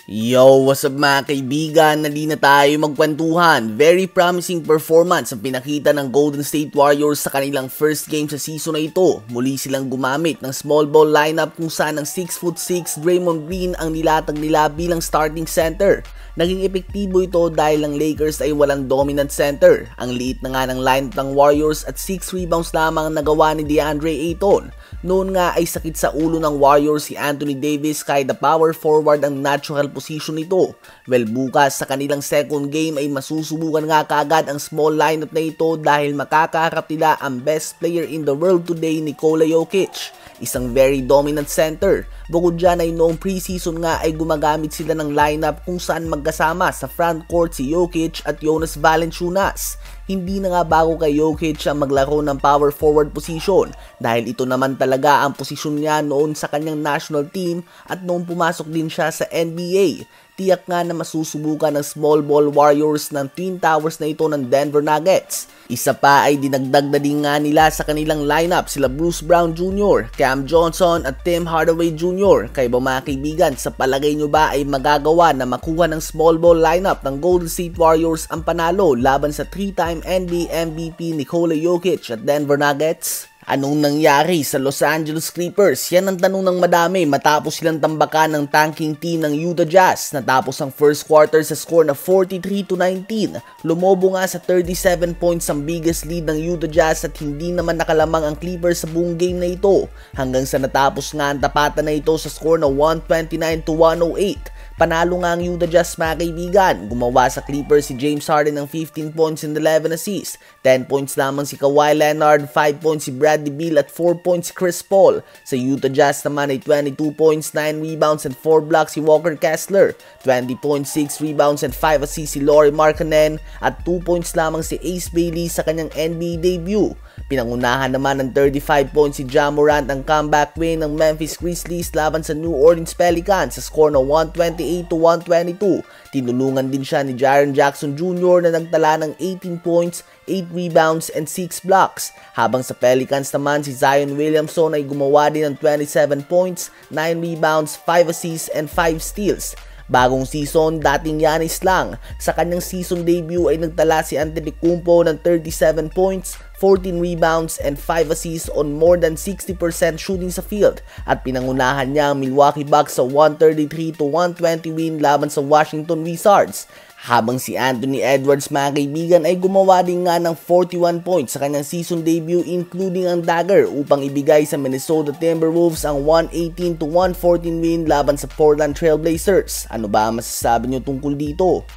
Yo, what's up mga kaibigan? Nali na tayo magkwentuhan. Very promising performance ang pinakita ng Golden State Warriors sa kanilang first game sa season na ito. Muli silang gumamit ng small ball lineup kung saan ang 6'6" Draymond Green ang nilatag nila bilang starting center. Naging epektibo ito dahil ang Lakers ay walang dominant center. Ang liit na nga ng lineup ng Warriors at 6 rebounds lamang ang nagawa ni DeAndre Ayton. Noon nga ay sakit sa ulo ng Warriors si Anthony Davis kahit the power forward ang natural position nito. Well, bukas sa kanilang second game ay masusubukan nga kaagad ang small lineup na ito dahil makakaharap nila ang best player in the world today, Nikola Jokic. Isang very dominant center. Bukod dyan ay noong preseason nga ay gumagamit sila ng lineup kung saan magkasama sa front court si Jokic at Jonas Valanciunas. Hindi na nga bago kay Jokic ang maglaro ng power forward position dahil ito naman talaga ang posisyon niya noon sa kanyang national team at noong pumasok din siya sa NBA. Tiyak nga na masusubukan ng small ball Warriors ng Twin Towers na ito ng Denver Nuggets. Isa pa ay dinagdag na din nga nila sa kanilang lineup sila Bruce Brown Jr., Cam Johnson at Tim Hardaway Jr. Kaya ba mga kaibigan, sa palagay nyo ba ay magagawa na makuha ng small ball lineup ng Golden State Warriors ang panalo laban sa 3-time NBA MVP Nikola Jokic at Denver Nuggets? Anong nangyari sa Los Angeles Clippers? Yan ang tanong ng madami matapos silang tambakan ng tanking team ng Utah Jazz. Natapos ang first quarter sa score na 43-19. Lumobo nga sa 37 points ang biggest lead ng Utah Jazz at hindi naman nakalamang ang Clippers sa buong game na ito. Hanggang sa natapos nga ang tapatan na ito sa score na 129-108. Panalo nga ang Utah Jazz mga kaibigan. Gumawa sa Clippers si James Harden ng 15 points and 11 assists. 10 points lamang si Kawhi Leonard, 5 points si Bradley Beal at 4 points si Chris Paul. Sa Utah Jazz naman ay 22 points, 9 rebounds and 4 blocks si Walker Kessler. 20.6 rebounds and 5 assists si Lauri Markkanen at 2 points lamang si Ace Bailey sa kanyang NBA debut. Pinangunahan naman ng 35 points si Ja Morant ang comeback win ng Memphis Grizzlies laban sa New Orleans Pelicans sa score na 128-122. Tinulungan din siya ni Jaren Jackson Jr. na nagtala ng 18 points, 8 rebounds and 6 blocks. Habang sa Pelicans naman si Zion Williamson ay gumawa din ng 27 points, 9 rebounds, 5 assists and 5 steals. Bagong season, dating Giannis lang. Sa kanyang season debut ay nagtala si Antetokounmpo ng 37 points, 14 rebounds and 5 assists on more than 60% shooting sa field at pinangunahan niya ang Milwaukee Bucks sa 133-120 win laban sa Washington Wizards. Habang si Anthony Edwards mga kaibigan ay gumawa din nga ng 41 points sa kanyang season debut including ang dagger upang ibigay sa Minnesota Timberwolves ang 118-114 win laban sa Portland Trail Blazers. Ano ba masasabi nyo tungkol dito?